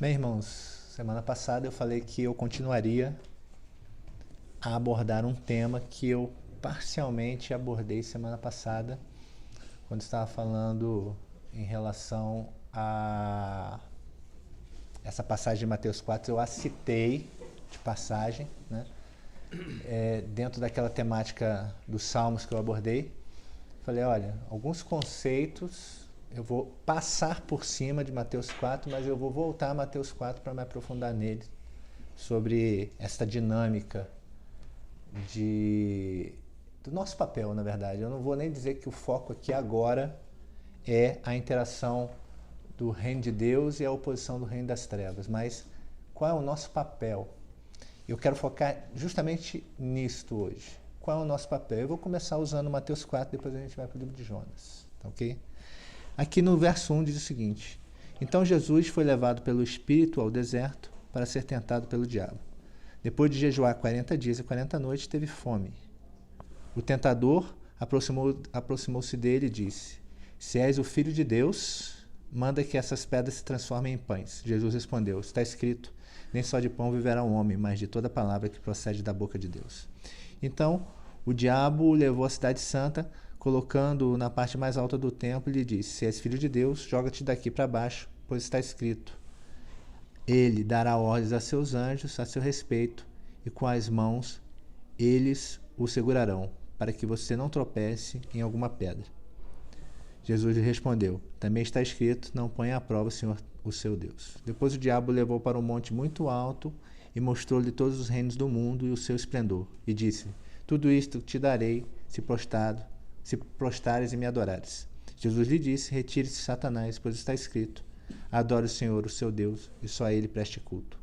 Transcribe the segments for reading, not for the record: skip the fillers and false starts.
Bem, irmãos, semana passada eu falei que eu continuaria a abordar um tema que eu parcialmente abordei semana passada, quando estava falando em relação a essa passagem de Mateus 4. Eu a citei de passagem, né? Dentro daquela temática dos salmos que eu abordei. Falei, olha, alguns conceitos eu vou passar por cima de Mateus 4, mas eu vou voltar a Mateus 4 para me aprofundar nele, sobre esta dinâmica do nosso papel, na verdade. Eu não vou nem dizer que o foco aqui agora é a interação do reino de Deus e a oposição do reino das trevas, mas qual é o nosso papel? Eu quero focar justamente nisto hoje. Qual é o nosso papel? Eu vou começar usando Mateus 4, depois a gente vai para o livro de Jonas, tá ok? Aqui no verso 1 diz o seguinte: Então Jesus foi levado pelo Espírito ao deserto para ser tentado pelo diabo. Depois de jejuar 40 dias e 40 noites, teve fome. O tentador aproximou-se dele e disse: Se és o Filho de Deus, manda que essas pedras se transformem em pães. Jesus respondeu: Está escrito, nem só de pão viverá o homem, mas de toda palavra que procede da boca de Deus. Então, o diabo o levou à cidade santa, colocando-o na parte mais alta do templo, e lhe disse: Se és filho de Deus, joga-te daqui para baixo, pois está escrito: Ele dará ordens a seus anjos a seu respeito, e com as mãos eles o segurarão, para que você não tropece em alguma pedra. Jesus lhe respondeu: Também está escrito: Não ponha à prova o Senhor, o seu Deus. Depois o diabo o levou para um monte muito alto e mostrou-lhe todos os reinos do mundo e o seu esplendor, e disse: Tudo isto te darei se prostrares e me adorares. Jesus lhe disse: Retire-se, Satanás, pois está escrito: Adore o Senhor, o seu Deus, e só a ele preste culto.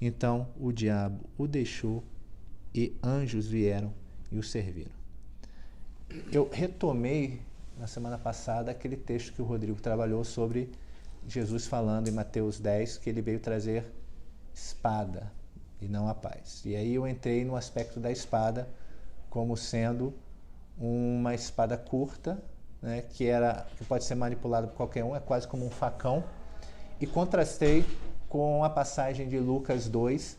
Então o diabo o deixou e anjos vieram e o serviram. Eu retomei na semana passada aquele texto que o Rodrigo trabalhou sobre Jesus falando em Mateus 10 que ele veio trazer espada e não a paz. E aí eu entrei no aspecto da espada como sendo uma espada curta, né, que pode ser manipulada por qualquer um, é quase como um facão, e contrastei com a passagem de Lucas 2,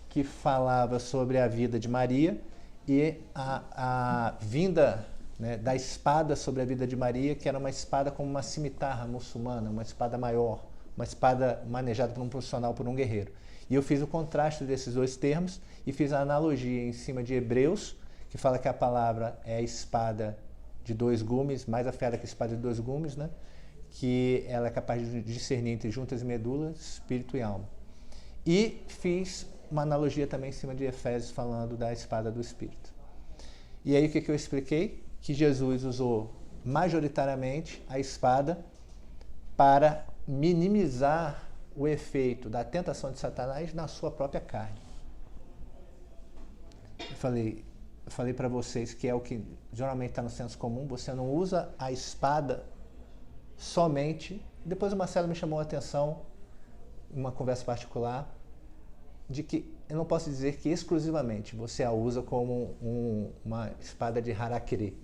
que falava sobre a vida de Maria e a vinda, né, da espada sobre a vida de Maria, que era uma espada como uma cimitarra muçulmana, uma espada maior, uma espada manejada por um profissional, por um guerreiro. E eu fiz o contraste desses dois termos e fiz a analogia em cima de Hebreus, que fala que a palavra é a espada de dois gumes, mais afiada que a espada de dois gumes, né? Que ela é capaz de discernir entre juntas e medulas, espírito e alma. E fiz uma analogia também em cima de Efésios, falando da espada do espírito. E aí o que eu expliquei? Que Jesus usou majoritariamente a espada para minimizar o efeito da tentação de Satanás na sua própria carne. Eu falei para vocês que é o que geralmente está no senso comum: você não usa a espada somente. Depois o Marcelo me chamou a atenção em uma conversa particular de que eu não posso dizer que exclusivamente você a usa como uma espada de harakiri,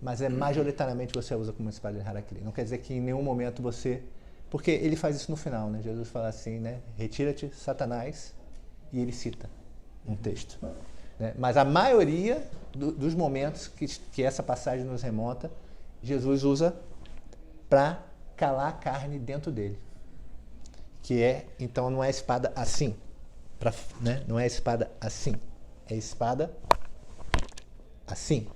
mas majoritariamente você a usa como uma espada de harakiri. Não quer dizer que em nenhum momento você... Porque ele faz isso no final, né? Jesus fala assim, né? Retira-te, Satanás, e ele cita um texto. Né? Mas a maioria dos momentos que essa passagem nos remonta, Jesus usa para calar a carne dentro dele. Então não é espada assim, né? Não é espada assim, é espada assim.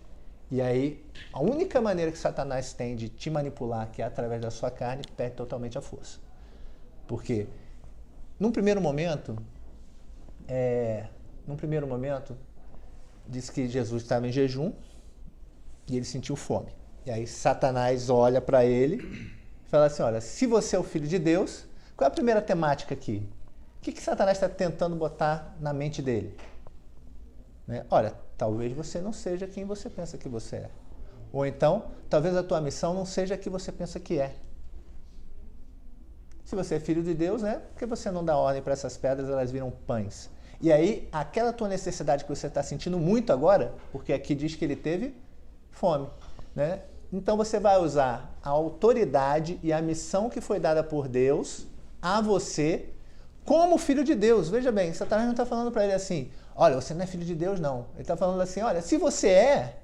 E aí, a única maneira que Satanás tem de te manipular, que é através da sua carne, perde totalmente a força. Porque, num primeiro momento, diz que Jesus estava em jejum e ele sentiu fome. E aí Satanás olha para ele e fala assim: olha, se você é o Filho de Deus, qual é a primeira temática aqui? O que Satanás está tentando botar na mente dele? Né? Olha, talvez você não seja quem você pensa que você é. Ou então, talvez a tua missão não seja a que você pensa que é. Se você é filho de Deus, né? Por que você não dá ordem para essas pedras, elas viram pães? E aí, aquela tua necessidade que você está sentindo muito agora, porque aqui diz que ele teve fome, né? Então você vai usar a autoridade e a missão que foi dada por Deus a você como filho de Deus. Veja bem, Satanás não está falando para ele assim, olha, você não é filho de Deus, não. Ele está falando assim, olha, se você é,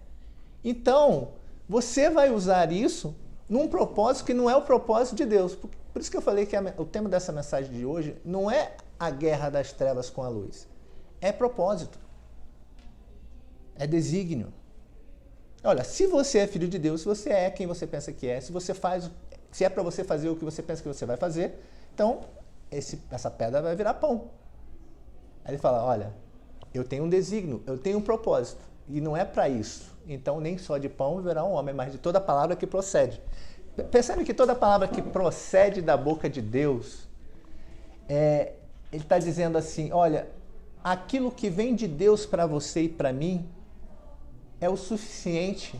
então você vai usar isso num propósito que não é o propósito de Deus. Por isso que eu falei que o tema dessa mensagem de hoje não é a guerra das trevas com a luz. É propósito. É desígnio. Olha, se você é filho de Deus, se você é quem você pensa que é, se é para você fazer o que você pensa que você vai fazer, então essa pedra vai virar pão. Aí ele fala, olha, eu tenho um desígnio, eu tenho um propósito, e não é para isso. Então nem só de pão viverá um homem, mas de toda palavra que procede. Percebe que toda palavra que procede da boca de Deus, ele está dizendo assim, olha, aquilo que vem de Deus para você e para mim é o suficiente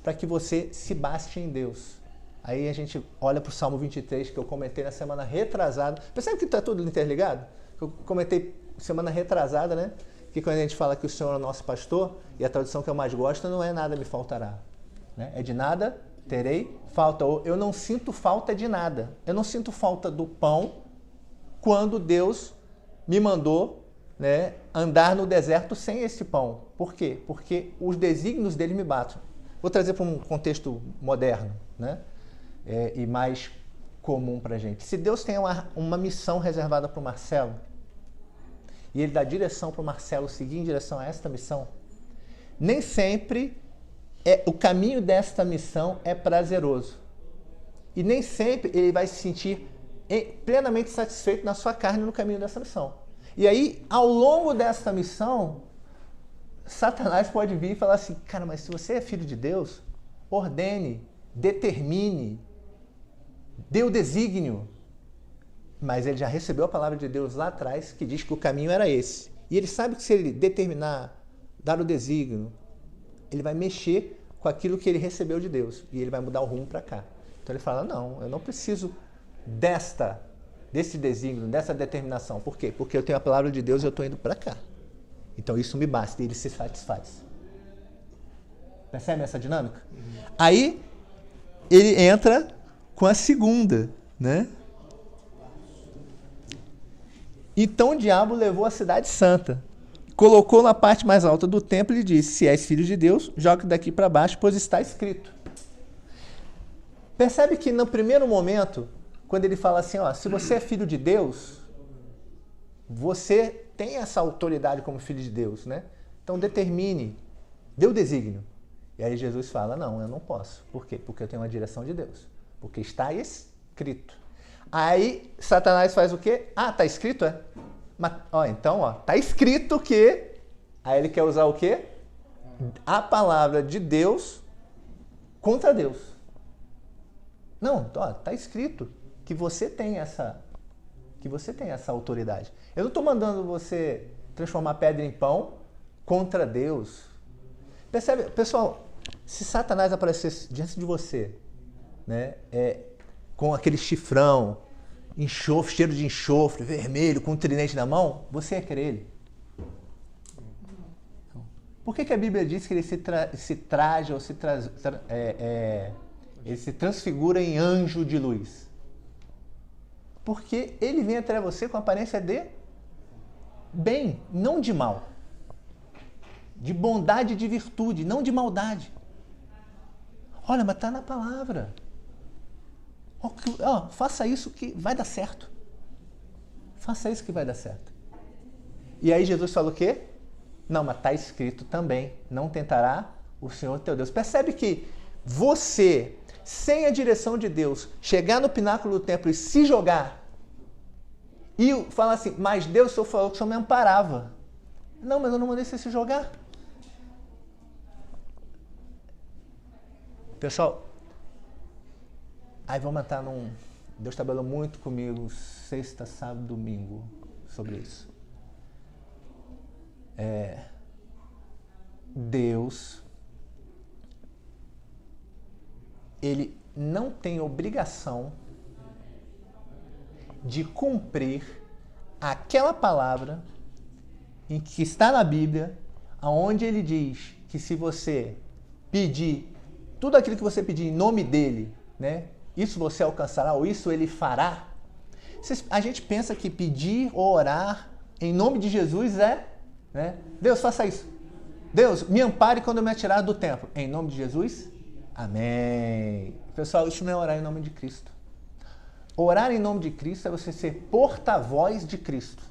para que você se baste em Deus. Aí a gente olha para o Salmo 23, que eu comentei na semana retrasada. Percebe que está tudo interligado? Eu comentei semana retrasada, né? Que quando a gente fala que o Senhor é o nosso pastor, e a tradução que eu mais gosto não é nada me faltará. Né? É de nada terei falta. Ou eu não sinto falta de nada. Eu não sinto falta do pão quando Deus me mandou, né, andar no deserto sem esse pão. Por quê? Porque os desígnios dele me batem. Vou trazer para um contexto moderno, né? E mais comum para a gente. Se Deus tem uma missão reservada para o Marcelo, e ele dá direção para o Marcelo seguir em direção a esta missão, nem sempre o caminho desta missão é prazeroso. E nem sempre ele vai se sentir plenamente satisfeito na sua carne no caminho dessa missão. E aí, ao longo dessa missão, Satanás pode vir e falar assim, cara, mas se você é filho de Deus, ordene, determine, dê o desígnio. Mas ele já recebeu a palavra de Deus lá atrás, que diz que o caminho era esse. E ele sabe que se ele determinar, dar o desígnio, ele vai mexer com aquilo que ele recebeu de Deus. E ele vai mudar o rumo para cá. Então ele fala, não, eu não preciso desse desígnio, dessa determinação. Por quê? Porque eu tenho a palavra de Deus e eu estou indo para cá. Então isso me basta e ele se satisfaz. Percebe essa dinâmica? Aí ele entra com a segunda, né? Então o diabo levou a cidade santa, colocou na parte mais alta do templo e disse, se és filho de Deus, jogue daqui para baixo, pois está escrito. Percebe que no primeiro momento, quando ele fala assim, ó, se você é filho de Deus, você tem essa autoridade como filho de Deus, né? Então determine, dê o desígnio. E aí Jesus fala, não, eu não posso. Por quê? Porque eu tenho uma direção de Deus. Porque está escrito. Aí Satanás faz o quê? Ah, tá escrito, é? Mas, então, tá escrito que... Aí ele quer usar o quê? A palavra de Deus contra Deus. Não, tá escrito que você tem essa autoridade. Eu não estou mandando você transformar pedra em pão contra Deus. Percebe? Pessoal, se Satanás aparecesse diante de você, né, com aquele chifrão, enxofre, cheiro de enxofre, vermelho, com um tridente na mão, você ia querer ele? Por que a Bíblia diz que ele se traja ou ele se transfigura em anjo de luz? Porque ele vem até você com a aparência de bem, não de mal. De bondade e de virtude, não de maldade. Olha, mas está na palavra. Faça isso que vai dar certo. Faça isso que vai dar certo. E aí Jesus falou o quê? Não, mas está escrito também. Não tentará o Senhor teu Deus. Percebe que você, sem a direção de Deus, chegar no pináculo do templo e se jogar e falar assim, mas Deus só falou que o Senhor me amparava. Não, mas eu não mandei você se jogar. Pessoal, aí vamos entrar Deus trabalhou muito comigo sexta, sábado, domingo sobre isso. Deus, ele não tem obrigação de cumprir aquela palavra em que está na Bíblia, aonde ele diz que se você pedir tudo aquilo que você pedir em nome dele, né, isso você alcançará, ou isso ele fará. A gente pensa que pedir ou orar em nome de Jesus é, né? Deus, faça isso. Deus, me ampare quando eu me atirar do templo. Em nome de Jesus, amém. Pessoal, isso não é orar em nome de Cristo. Orar em nome de Cristo é você ser porta-voz de Cristo.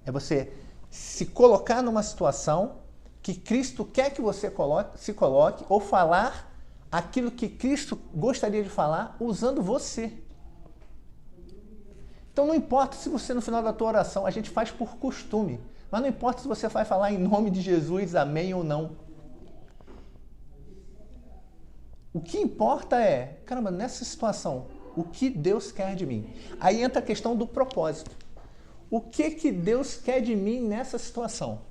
É você se colocar numa situação que Cristo quer que você se coloque, ou falar aquilo que Cristo gostaria de falar usando você. Então não importa se você no final da tua oração, a gente faz por costume, mas não importa se você vai falar em nome de Jesus, amém ou não. O que importa é, caramba, nessa situação, o que Deus quer de mim? Aí entra a questão do propósito. O que Deus quer de mim nessa situação?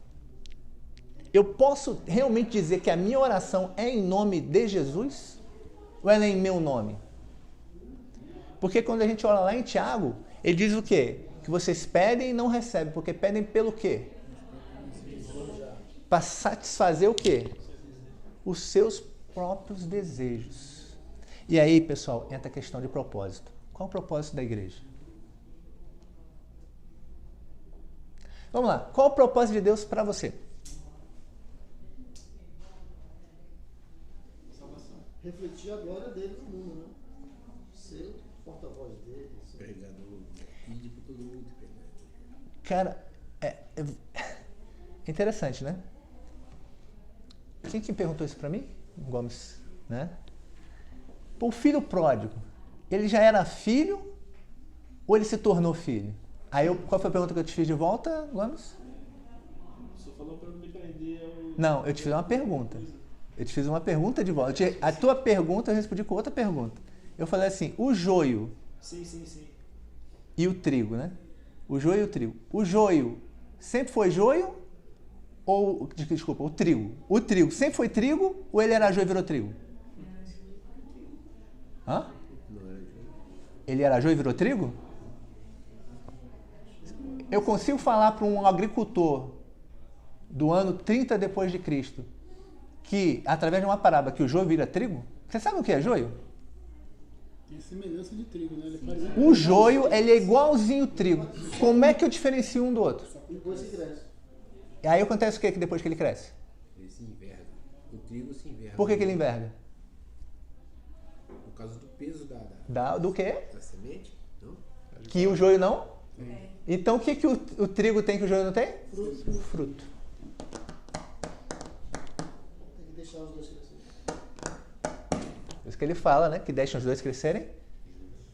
Eu posso realmente dizer que a minha oração é em nome de Jesus? Ou ela é em meu nome? Porque quando a gente olha lá em Tiago, ele diz o quê? Que vocês pedem e não recebem, porque pedem pelo quê? Para satisfazer o quê? Os seus próprios desejos. E aí, pessoal, entra a questão de propósito. Qual é o propósito da igreja? Vamos lá. Qual é o propósito de Deus para você? Refletir a glória dele no mundo, né? Ser porta-voz dele. Pregador, pedir para todo mundo pregar. Cara, é interessante, né? Quem que perguntou isso para mim? Gomes, né? O filho pródigo, ele já era filho ou ele se tornou filho? Aí, qual foi a pergunta que eu te fiz de volta, Gomes? Você falou para não me prender ao... Não, eu te fiz uma pergunta. Eu te fiz uma pergunta de volta. A tua pergunta eu respondi com outra pergunta. Eu falei assim, o joio... Sim. E o trigo, né? O joio e o trigo. O joio sempre foi joio ou... Desculpa, o trigo. O trigo sempre foi trigo ou ele era joio e virou trigo? Hã? Ele era joio e virou trigo? Eu consigo falar para um agricultor do ano 30 depois de Cristo que, através de uma parábola, que o joio vira trigo? Você sabe o que é joio? Tem semelhança de trigo, né? Ele faz O joio, ele é igualzinho o trigo. Como é que eu diferencio um do outro? depois que cresce. E aí acontece o que depois que ele cresce? Ele se enverga. O trigo se enverga. Por que ele enverga? Por causa do peso Do quê? da semente? Não? Que o joio não? Então o que o trigo tem que o joio não tem? Fruto. Tem que deixar os dois crescerem. Por isso que ele fala, né? Que deixam os dois crescerem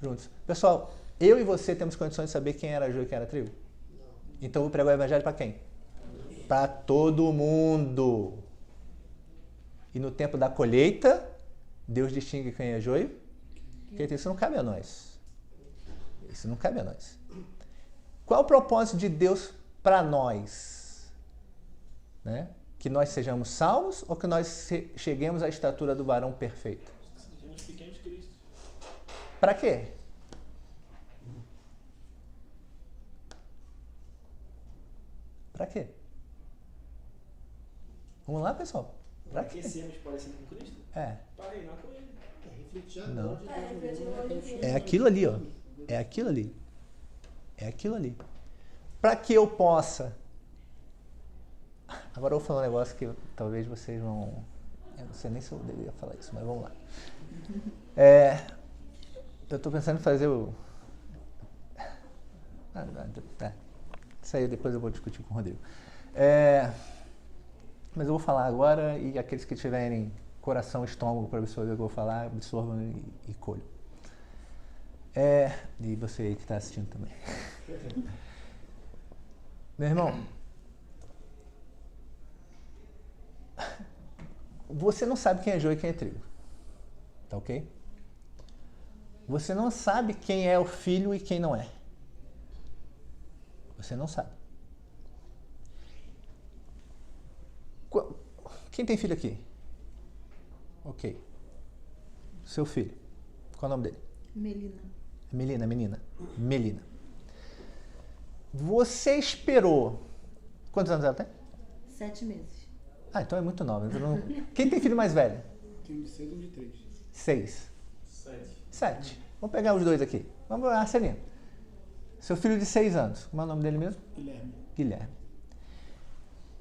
juntos. Pessoal, eu e você temos condições de saber quem era joio e quem era trigo? Então eu vou pregar o evangelho para quem? Para todo mundo. E no tempo da colheita, Deus distingue quem é joio. Porque isso não cabe a nós. Isso não cabe a nós. Qual é o propósito de Deus para nós? Né? Que nós sejamos salvos ou que nós cheguemos à estatura do varão perfeito? Sejamos pequenos de Cristo. Para quê? Para quê? Vamos lá, pessoal. Para quê? Aquecemos parecido com Cristo? É. Para reinar com ele. É refletir a Não. glória de Deus no mundo. É aquilo ali, ó. É aquilo ali. É aquilo ali. Para que eu possa... Agora eu vou falar um negócio que talvez vocês vão... Eu não sei nem se eu deveria falar isso, mas vamos lá. Eu estou pensando em fazer o... Isso aí depois eu vou discutir com o Rodrigo. Mas eu vou falar agora e aqueles que tiverem coração, estômago para absorver o que eu vou falar, absorvam e colham. E você aí que está assistindo também. Meu irmão, você não sabe quem é joio e quem é trigo. Tá ok? Você não sabe quem é o filho e quem não é. Você não sabe. Quem tem filho aqui? Ok. Seu filho. Qual é o nome dele? Melina. Melina. Você esperou... Quantos anos ela tem? 7 meses. Então é muito nova. Quem tem filho mais velho? Tem um de 6 e um de 3. 6. 7. 7. Vamos pegar os dois aqui. Vamos lá, Celina. Seu filho de 6 anos. Como é o nome dele mesmo? Guilherme. Guilherme.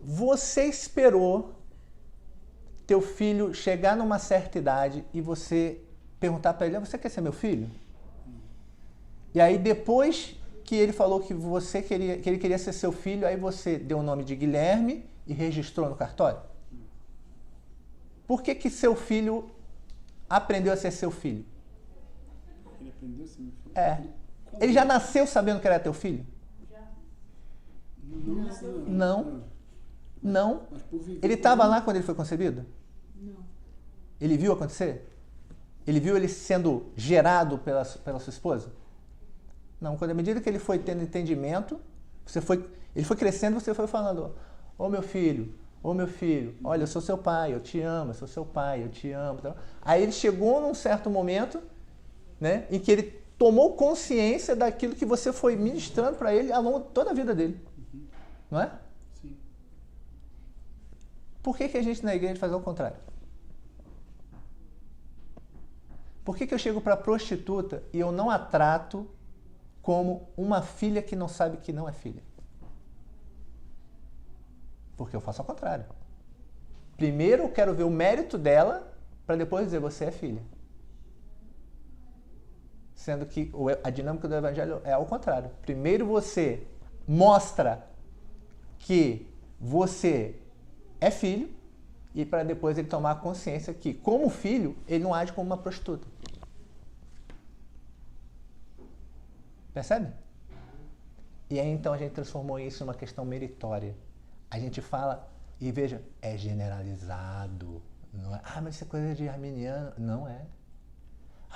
Você esperou teu filho chegar numa certa idade e você perguntar para ele, você quer ser meu filho? E aí depois que ele falou que ele queria ser seu filho, aí você deu o nome de Guilherme e registrou no cartório? Por que seu filho aprendeu a ser seu filho? Ele aprendeu a ser meu filho? É. Ele já nasceu sabendo que era teu filho? Não. Não. Mas por viver Ele estava lá quando ele foi concebido? Não. Ele viu acontecer? Ele viu ele sendo gerado pela sua esposa? Não. Quando à medida que ele foi tendo entendimento, ele foi crescendo, você foi falando, ô meu filho, olha, eu sou seu pai, eu te amo, eu sou seu pai, eu te amo. Aí ele chegou num certo momento, né, em que ele tomou consciência daquilo que você foi ministrando para ele ao longo de toda a vida dele. Não é? Sim. Por que a gente na igreja faz ao contrário? Por que eu chego para a prostituta e eu não a trato como uma filha que não sabe que não é filha? Porque eu faço ao contrário. Primeiro eu quero ver o mérito dela para depois dizer você é filha. Sendo que a dinâmica do evangelho é ao contrário. Primeiro você mostra que você é filho e para depois ele tomar consciência que, como filho, ele não age como uma prostituta. Percebe? E aí então a gente transformou isso numa questão meritória. A gente fala, e veja, é generalizado. Não é, mas isso é coisa de arminiano. Não é.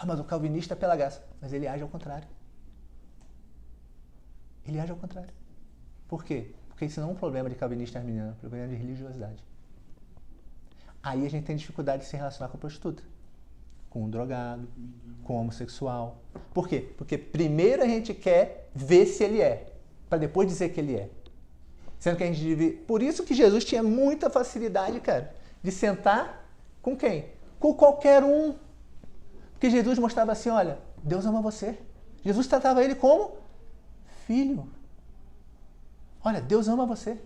Mas o calvinista é pela graça. Mas ele age ao contrário. Ele age ao contrário. Por quê? Porque isso não é um problema de calvinista e arminiano, é um problema de religiosidade. Aí a gente tem dificuldade de se relacionar com a prostituta, com o drogado, com o homossexual. Por quê? Porque primeiro a gente quer ver se ele é, para depois dizer que ele é. Sendo que a gente deve... Por isso que Jesus tinha muita facilidade, cara, de sentar com quem? Com qualquer um. Porque Jesus mostrava assim, olha, Deus ama você. Jesus tratava ele como filho. Olha, Deus ama você.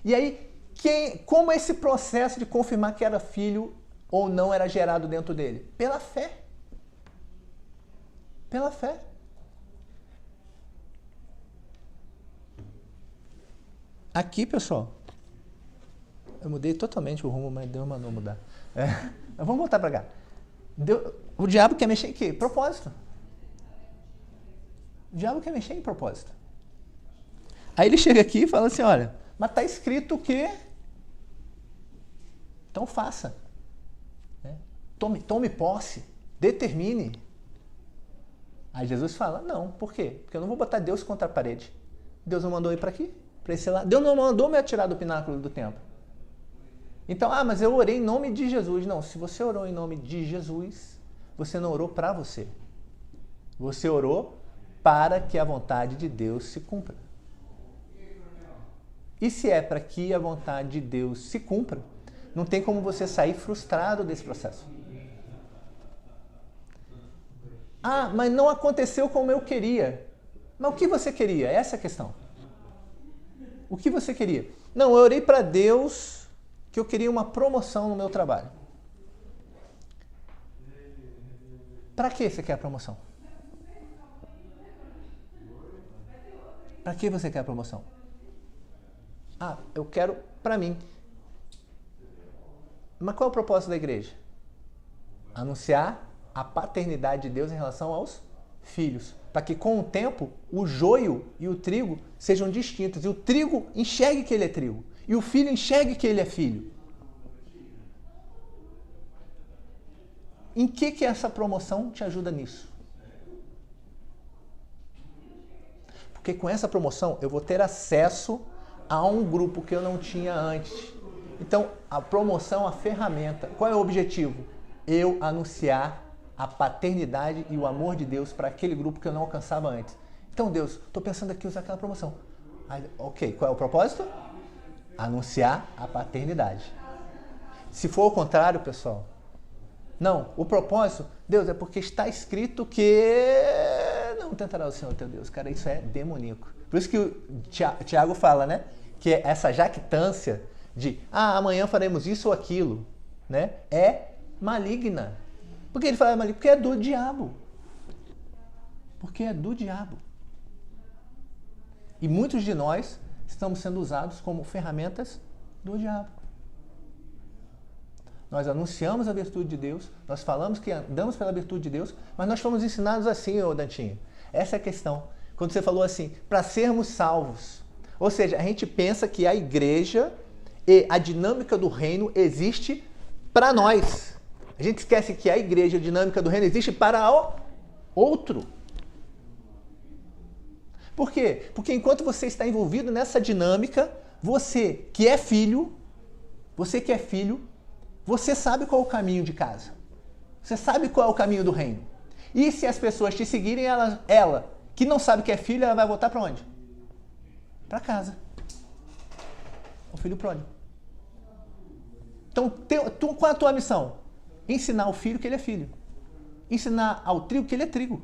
E aí, como esse processo de confirmar que era filho ou não era gerado dentro dele? Pela fé. Pela fé. Aqui, pessoal, eu mudei totalmente o rumo, mas Deus mandou mudar. Mas vamos voltar para cá. O diabo quer mexer em quê? Propósito. O diabo quer mexer em propósito. Aí ele chega aqui e fala assim, olha, mas está escrito que... Então faça. Né? Tome posse. Determine. Aí Jesus fala, não, por quê? Porque eu não vou botar Deus contra a parede. Deus não mandou ir para aqui, para esse lado. Deus não mandou me atirar do pináculo do templo. Então, mas eu orei em nome de Jesus. Não, se você orou em nome de Jesus, você não orou para você. Você orou para que a vontade de Deus se cumpra. E se é para que a vontade de Deus se cumpra, não tem como você sair frustrado desse processo. Mas não aconteceu como eu queria. Mas o que você queria? Essa é a questão. O que você queria? Não, eu orei para Deus que eu queria uma promoção no meu trabalho. Para que você quer a promoção? Para que você quer a promoção? Eu quero para mim. Mas qual é o propósito da igreja? Anunciar a paternidade de Deus em relação aos filhos. Para que com o tempo o joio e o trigo sejam distintos. E o trigo enxergue que ele é trigo. E o filho enxergue que ele é filho. Em que essa promoção te ajuda nisso? Porque com essa promoção eu vou ter acesso a um grupo que eu não tinha antes. Então, a promoção, a ferramenta. Qual é o objetivo? Eu anunciar a paternidade e o amor de Deus para aquele grupo que eu não alcançava antes. Então, Deus, estou pensando aqui em usar aquela promoção. Ok, qual é o propósito? Anunciar a paternidade. Se for o contrário, pessoal, não, o propósito, Deus, é porque está escrito que... não tentará o Senhor teu Deus. Cara, isso é demoníaco. Por isso que o Tiago fala, né? Que essa jactância de, amanhã faremos isso ou aquilo, né? É maligna. Por que ele fala maligna? Porque é do diabo. Porque é do diabo. E muitos de nós estamos sendo usados como ferramentas do diabo. Nós anunciamos a virtude de Deus, nós falamos que andamos pela virtude de Deus, mas nós fomos ensinados assim, ô Dantinho. Essa é a questão. Quando você falou assim, para sermos salvos. Ou seja, a gente pensa que a igreja e a dinâmica do reino existe para nós. A gente esquece que a igreja, a dinâmica do reino, existe para o outro. Por quê? Porque enquanto você está envolvido nessa dinâmica, você que é filho, você sabe qual é o caminho de casa. Você sabe qual é o caminho do reino. E se as pessoas te seguirem, ela que não sabe que é filho, ela vai voltar para onde? Para casa. O filho pródigo. Então, qual é a tua missão? Ensinar o filho que ele é filho. Ensinar ao trigo que ele é trigo.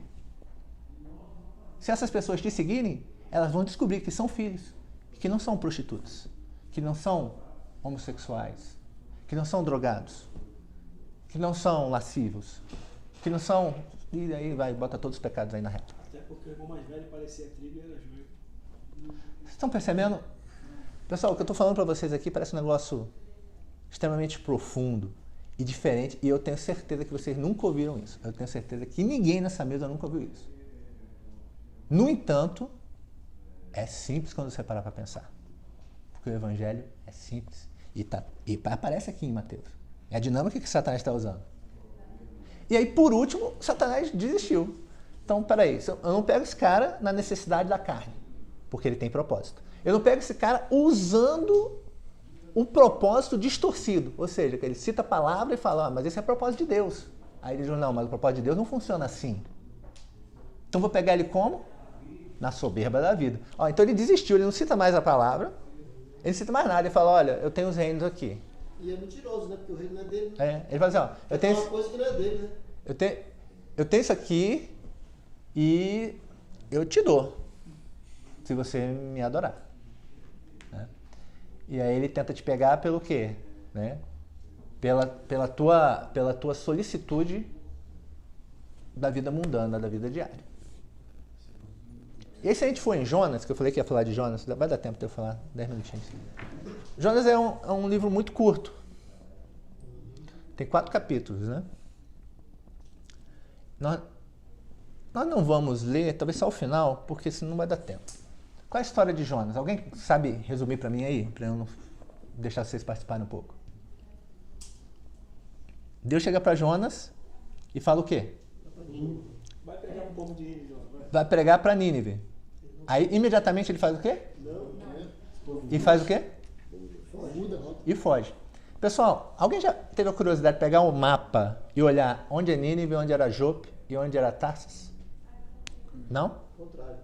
Se essas pessoas te seguirem, elas vão descobrir que são filhos, que não são prostitutas, que não são homossexuais, que não são drogados, que não são lascivos, que não são... E aí bota todos os pecados aí na reta. Até porque o irmão mais velho parecia trigo e era joio. Vocês estão percebendo? Pessoal, o que eu estou falando para vocês aqui parece um negócio extremamente profundo e diferente, e eu tenho certeza que vocês nunca ouviram isso. Eu tenho certeza que ninguém nessa mesa nunca ouviu isso. No entanto, é simples quando você parar para pensar. Porque o evangelho é simples. E aparece aqui em Mateus. É a dinâmica que Satanás está usando. E aí, por último, Satanás desistiu. Então, peraí, eu não pego esse cara na necessidade da carne, porque ele tem propósito. Eu não pego esse cara usando um propósito distorcido. Ou seja, que ele cita a palavra e fala, mas esse é propósito de Deus. Aí ele diz, não, mas o propósito de Deus não funciona assim. Então, vou pegar ele como? Na soberba da vida. Então ele desistiu, ele não cita mais a palavra, ele não cita mais nada, ele fala, olha, eu tenho os reinos aqui. E é mentiroso, né? Porque o reino não é dele. Né? Ele fala assim, eu tenho... uma coisa que não é dele, né? Eu tenho isso aqui e eu te dou, se você me adorar. Né? E aí ele tenta te pegar pelo quê? Né? Pela tua solicitude da vida mundana, da vida diária. E aí se a gente for em Jonas, que eu falei que ia falar de Jonas, vai dar tempo de eu falar 10 minutinhos. Jonas é um livro muito curto. Tem 4 capítulos, né? Nós não vamos ler, talvez só o final, porque senão não vai dar tempo. Qual é a história de Jonas? Alguém sabe resumir para mim aí? Para eu não deixar vocês participarem um pouco. Deus chega para Jonas e fala o quê? Vai pregar um pouco de Nínive. Vai pregar para Nínive. Aí, imediatamente, ele faz o quê? E faz o quê? E foge. Pessoal, alguém já teve a curiosidade de pegar um mapa e olhar onde é Nínive, onde era Jope e onde era Tarsas? Não? Contrário.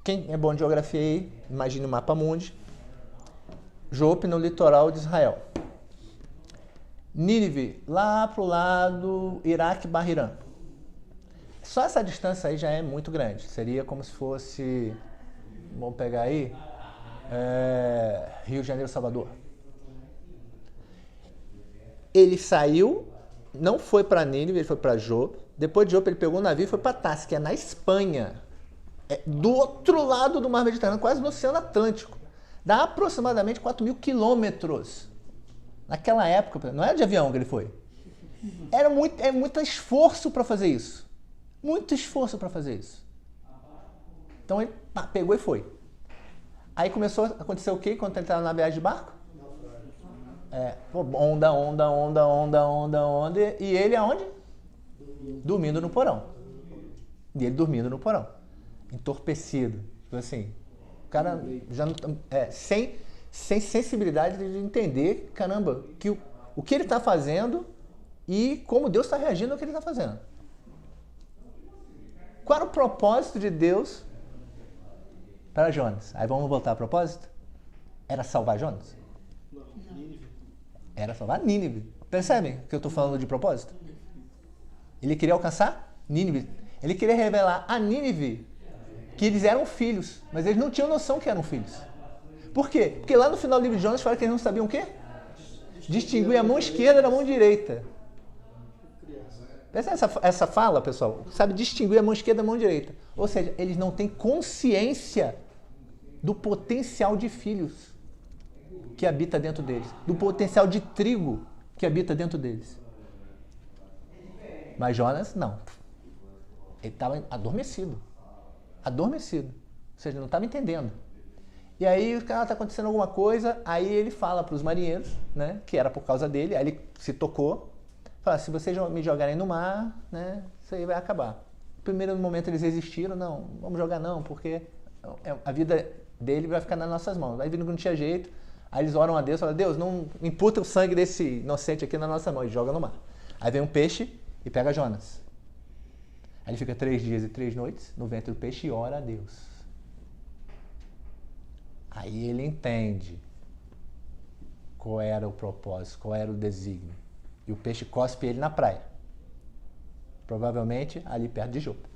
Quem é bom de geografia aí, imagine o mapa mundi. Jope no litoral de Israel. Nínive, lá pro lado Iraque/Irã. Só essa distância aí já é muito grande. Seria como se fosse, vamos pegar aí, Rio de Janeiro, Salvador. Ele saiu, não foi para Nínive, ele foi para Jope. Depois de Jope ele pegou um navio e foi para Tarsis, que é na Espanha. Do outro lado do Mar Mediterrâneo, quase no Oceano Atlântico. Dá aproximadamente 4.000 quilômetros. Naquela época, não era de avião que ele foi. Era muito esforço para fazer isso. Muito esforço para fazer isso. Então ele pegou e foi. Aí começou a acontecer o quê quando ele estava na viagem de barco? Onda. E ele aonde? Dormindo no porão. E ele dormindo no porão. Entorpecido. Tipo assim, o cara já não, sem sensibilidade de entender, caramba, que o que ele está fazendo e como Deus está reagindo ao que ele está fazendo. Qual era o propósito de Deus para Jonas? Aí vamos voltar ao propósito? Era salvar Jonas? Não, Nínive. Era salvar Nínive. Percebem que eu estou falando de propósito? Ele queria alcançar Nínive. Ele queria revelar a Nínive que eles eram filhos, mas eles não tinham noção que eram filhos. Por quê? Porque lá no final do livro de Jonas fala que eles não sabiam o quê? Distinguir a mão esquerda da mão direita. Essa fala, pessoal, sabe distinguir a mão esquerda da mão direita. Ou seja, eles não têm consciência do potencial de filhos que habita dentro deles, do potencial de trigo que habita dentro deles. Mas Jonas, não. Ele estava adormecido. Adormecido. Ou seja, não estava entendendo. E aí, está acontecendo alguma coisa, aí ele fala para os marinheiros, né, que era por causa dele, aí ele se tocou, fala, se vocês me jogarem no mar, né, isso aí vai acabar. No primeiro momento eles resistiram, não, vamos jogar não, porque a vida dele vai ficar nas nossas mãos. Aí vindo que não tinha jeito, aí eles oram a Deus, falam, Deus, não imputa o sangue desse inocente aqui na nossa mão, e joga no mar. Aí vem um peixe e pega Jonas. Aí ele fica 3 dias e 3 noites no ventre do peixe e ora a Deus. Aí ele entende qual era o propósito, qual era o desígnio. E o peixe cospe ele na praia. Provavelmente ali perto de Jopa.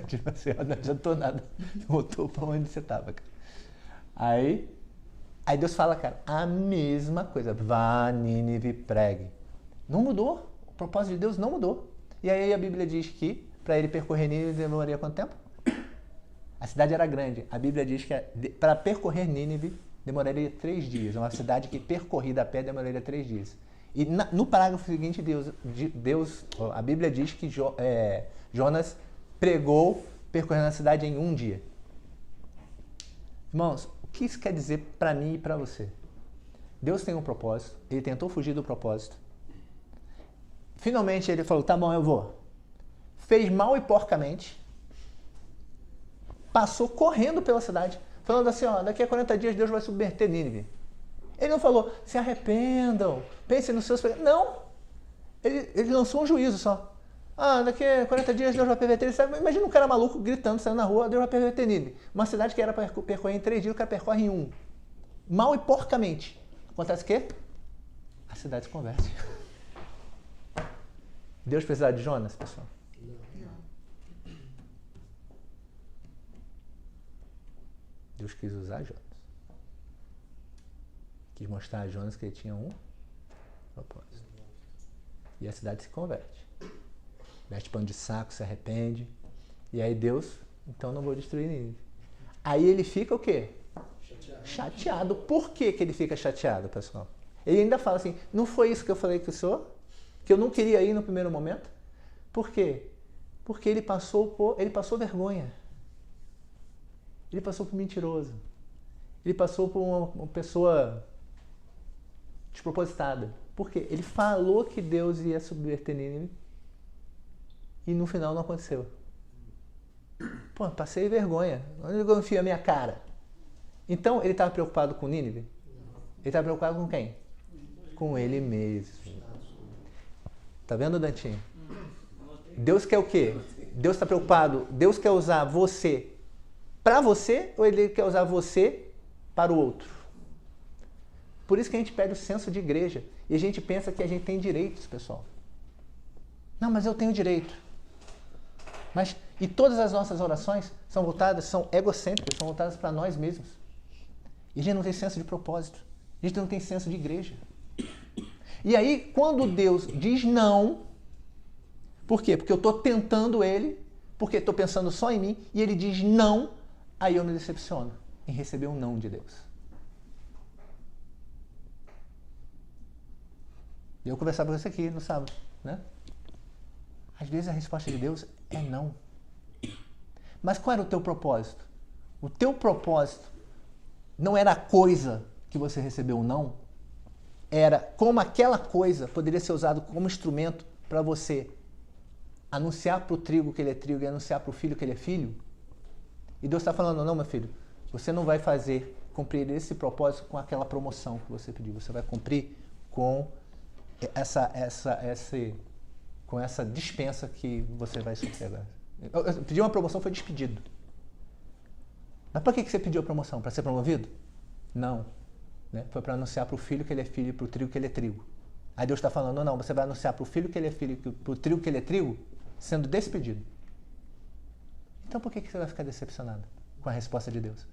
Tipo assim, não adiantou nada. Voltou para onde você estava, cara. Aí Deus fala, cara, a mesma coisa. Vá, Nínive, pregue. Não mudou. O propósito de Deus não mudou. E aí a Bíblia diz que para ele percorrer Nínive demoraria quanto tempo? A cidade era grande. A Bíblia diz que para percorrer Nínive demoraria 3 dias. Uma cidade que percorrida a pé demoraria 3 dias. E no parágrafo seguinte, a Bíblia diz que Jonas pregou percorrendo a cidade em 1 dia. Irmãos, o que isso quer dizer para mim e para você? Deus tem um propósito. Ele tentou fugir do propósito. Finalmente ele falou, tá bom, eu vou. Fez mal e porcamente. Passou correndo pela cidade, falando assim, ó, daqui a 40 dias Deus vai subverter Nínive. Ele não falou, se arrependam, pensem nos seus pecados. Não! Ele lançou um juízo só. Ah, daqui a 40 dias Deus vai perverter. Imagina um cara maluco gritando, saindo na rua, Deus vai perverter Nínive. Uma cidade que era para percorrer em 3 dias, o cara percorre em 1. Mal e porcamente. Acontece o quê? A cidade se converte. Deus precisava de Jonas, pessoal? Deus quis usar Jonas. Quis mostrar a Jonas que ele tinha um propósito. E a cidade se converte. Veste pano de saco, se arrepende. E aí Deus, então não vou destruir Nínive. Aí ele fica o quê? Chateado. Por que ele fica chateado, pessoal? Ele ainda fala assim, não foi isso que eu falei que eu sou? Que eu não queria ir no primeiro momento? Por quê? Porque ele passou vergonha. Ele passou por mentiroso. Ele passou por uma pessoa despropositada. Por quê? Ele falou que Deus ia subverter Nínive e no final não aconteceu. Pô, passei vergonha. Onde eu enfio a minha cara? Então, ele estava preocupado com Nínive? Ele estava preocupado com quem? Com ele mesmo. Tá vendo, Dantinho? Deus quer o quê? Deus está preocupado. Deus quer usar você para você ou ele quer usar você para o outro? Por isso que a gente pede o senso de igreja e a gente pensa que a gente tem direitos, pessoal. Não, mas eu tenho direito. E todas as nossas orações são egocêntricas, são voltadas para nós mesmos. E a gente não tem senso de propósito. A gente não tem senso de igreja. E aí, quando Deus diz não, por quê? Porque eu estou tentando ele, porque estou pensando só em mim, e ele diz não, aí eu me decepciono em receber um não de Deus. Eu conversava com você aqui no sábado, né? Às vezes a resposta de Deus é não. Mas qual era o teu propósito? O teu propósito não era a coisa que você recebeu um não, era como aquela coisa poderia ser usado como instrumento para você anunciar para o trigo que ele é trigo e anunciar para o filho que ele é filho. E Deus está falando, não, meu filho, você não vai cumprir esse propósito com aquela promoção que você pediu. Você vai cumprir com com essa dispensa que você vai sofrer agora. Eu pedi uma promoção, foi despedido. Mas para que você pediu a promoção? Para ser promovido? Não. Né? Foi para anunciar para o filho que ele é filho e para o trigo que ele é trigo. Aí Deus está falando, não, você vai anunciar para o filho que ele é filho e para o trigo que ele é trigo sendo despedido. Então por que você vai ficar decepcionado com a resposta de Deus?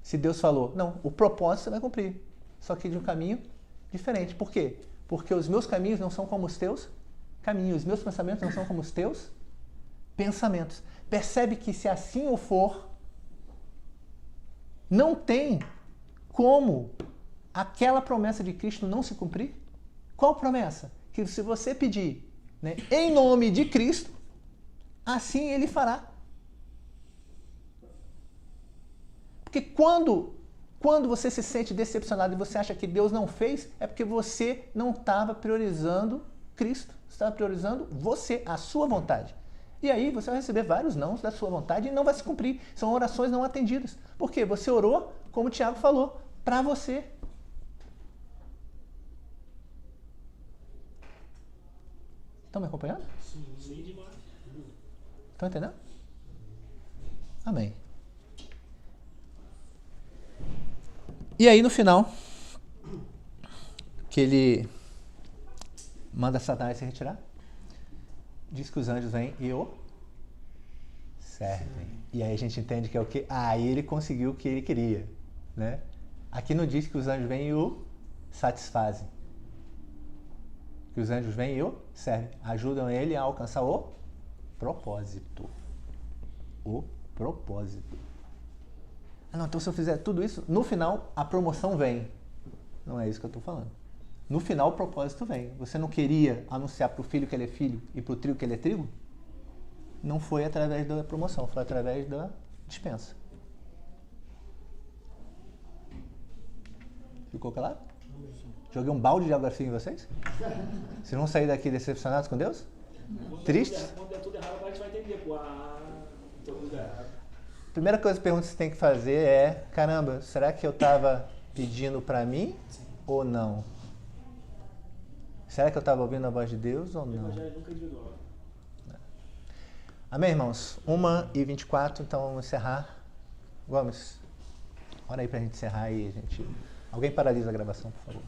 Se Deus falou, não, o propósito você vai cumprir, só que de um caminho diferente. Por quê? Porque os meus caminhos não são como os teus caminhos, os meus pensamentos não são como os teus pensamentos. Percebe que se assim o for, não tem como aquela promessa de Cristo não se cumprir? Qual promessa? Que se você pedir, né, em nome de Cristo, assim Ele fará. Porque quando você se sente decepcionado e você acha que Deus não fez, é porque você não estava priorizando Cristo. Você estava priorizando você, a sua vontade. E aí você vai receber vários nãos da sua vontade e não vai se cumprir. São orações não atendidas. Por quê? Você orou, como o Tiago falou, para você. Estão me acompanhando? Sim, demais. Estão entendendo? Amém. E aí no final, que ele manda Satanás se retirar, diz que os anjos vêm e o servem. E aí a gente entende que é o que? Aí ele conseguiu o que ele queria, né? Aqui não diz que os anjos vêm e o satisfazem. Que os anjos vêm e o servem. Ajudam ele a alcançar o propósito. O propósito. Ah, não, então se eu fizer tudo isso, no final a promoção vem. Não é isso que eu estou falando. No final o propósito vem. Você não queria anunciar para o filho que ele é filho e para o trigo que ele é trigo? Não foi através da promoção, foi através da dispensa. Ficou claro? Joguei um balde de água fria em vocês? Vocês vão sair daqui decepcionados com Deus? Tristes? Quando der tudo errado, agora a gente vai entender. Pô, tudo errado. Primeira coisa que pergunta que você tem que fazer é, caramba, será que eu estava pedindo para mim ou não? Será que eu estava ouvindo a voz de Deus ou não? Nunca individual. Amém, irmãos? 1h24, então vamos encerrar. Gomes, ora aí pra gente encerrar aí, gente. Alguém paralisa a gravação, por favor.